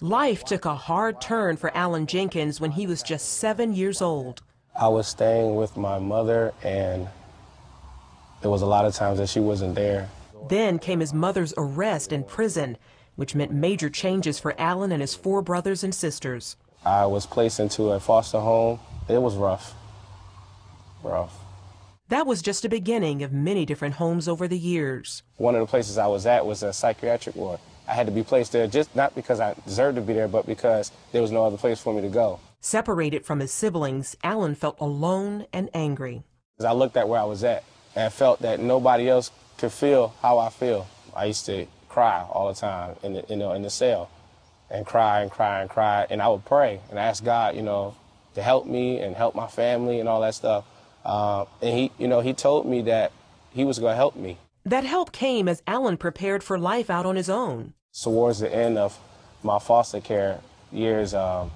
Life took a hard turn for Alan Jenkins when he was just 7 years old. I was staying with my mother, and there was a lot of times that she wasn't there. Then came his mother's arrest and prison, which meant major changes for Alan and his 4 brothers and sisters. I was placed into a foster home. It was rough. That was just a beginning of many different homes over the years. One of the places I was at was a psychiatric ward. I had to be placed there just not because I deserved to be there, but because there was no other place for me to go. Separated from his siblings, Alan felt alone and angry. I looked at where I was at and felt that nobody else could feel how I feel. I used to cry all the time in the cell, and cry and cry and cry, and I would pray and ask God, to help me and help my family and all that stuff. And he told me that he was going to help me. That help came as Alan prepared for life out on his own. Towards the end of my foster care years, I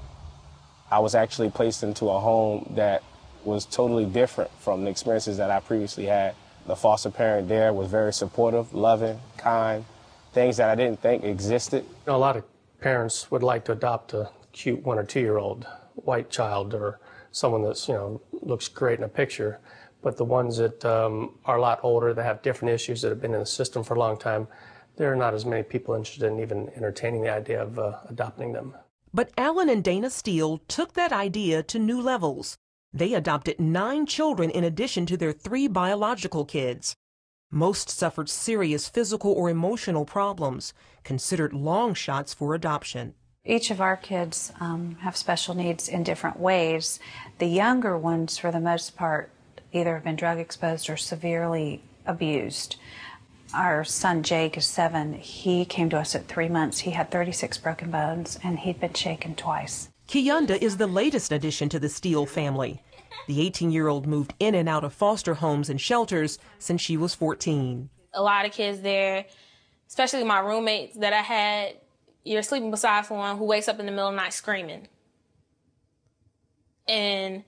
was actually placed into a home that was totally different from the experiences that I previously had. The foster parent there was very supportive, loving, kind, things that I didn't think existed. A lot of parents would like to adopt a cute 1 or 2-year-old white child, or someone that's, looks great in a picture. But the ones that are a lot older, that have different issues, that have been in the system for a long time, there are not as many people interested in even entertaining the idea of adopting them. But Alan and Dana Steele took that idea to new levels. They adopted 9 children in addition to their 3 biological kids. Most suffered serious physical or emotional problems, considered long shots for adoption. Each of our kids have special needs in different ways. The younger ones, for the most part, either have been drug exposed or severely abused. Our son Jake is 7. He came to us at 3 months. He had 36 broken bones, and he'd been shaken twice. Kiyunda is the latest addition to the Steele family. The 18-year-old moved in and out of foster homes and shelters since she was 14. A lot of kids there, especially my roommates that I had, you're sleeping beside someone who wakes up in the middle of the night screaming. And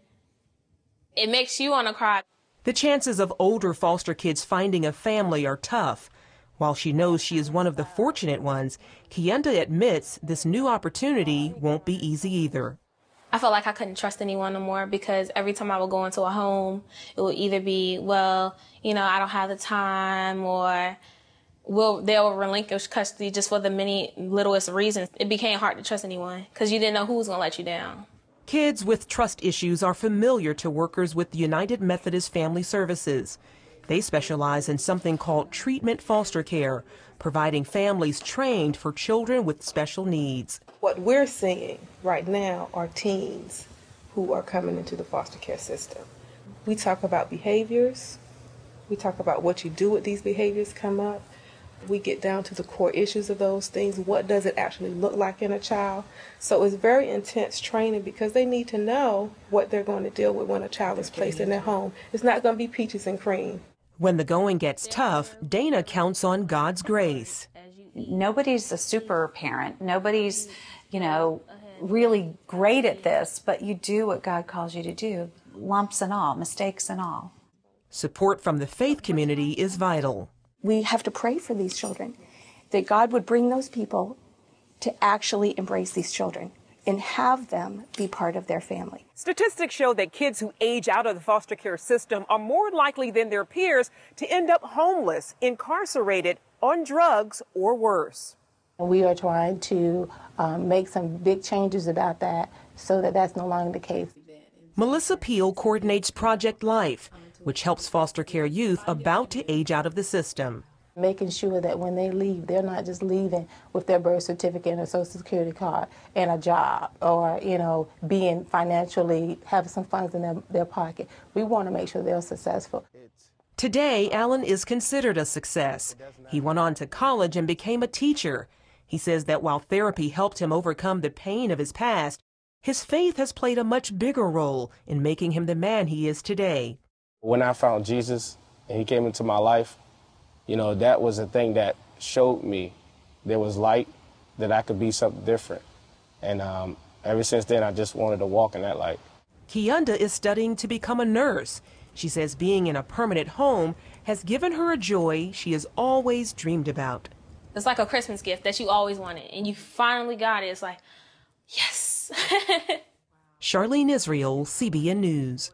it makes you want to cry. The chances of older foster kids finding a family are tough. While she knows she is one of the fortunate ones, Kiyunda admits this new opportunity won't be easy either. I felt like I couldn't trust anyone no more, because every time I would go into a home, it would either be, well, I don't have the time, or they'll relinquish custody just for the many littlest reasons. It became hard to trust anyone because you didn't know who was going to let you down. Kids with trust issues are familiar to workers with United Methodist Family Services. They specialize in something called treatment foster care, providing families trained for children with special needs. What we're seeing right now are teens who are coming into the foster care system. We talk about behaviors. We talk about what you do with these behaviors come up. We get down to the core issues of those things. What does it actually look like in a child? So it's very intense training, because they need to know what they're going to deal with when a child is placed in their home. It's not going to be peaches and cream. When the going gets tough, Dana counts on God's grace. Nobody's a super parent. Nobody's, really great at this, but you do what God calls you to do, lumps and all, mistakes and all. Support from the faith community is vital. We have to pray for these children, that God would bring those people to actually embrace these children and have them be part of their family. Statistics show that kids who age out of the foster care system are more likely than their peers to end up homeless, incarcerated, on drugs, or worse. We are trying to make some big changes about that so that that's no longer the case. Melissa Peel coordinates Project Life, which helps foster care youth about to age out of the system. Making sure that when they leave, they're not just leaving with their birth certificate and a Social Security card and a job, or, being financially, having some funds in their pocket. We want to make sure they're successful. Today, Alan is considered a success. He went on to college and became a teacher. He says that while therapy helped him overcome the pain of his past, his faith has played a much bigger role in making him the man he is today. When I found Jesus and he came into my life, that was a thing that showed me there was light, that I could be something different. And ever since then, I just wanted to walk in that light. Kiyunda is studying to become a nurse. She says being in a permanent home has given her a joy she has always dreamed about. It's like a Christmas gift that you always wanted, and you finally got it. It's like, yes. Charlene Israel, CBN News.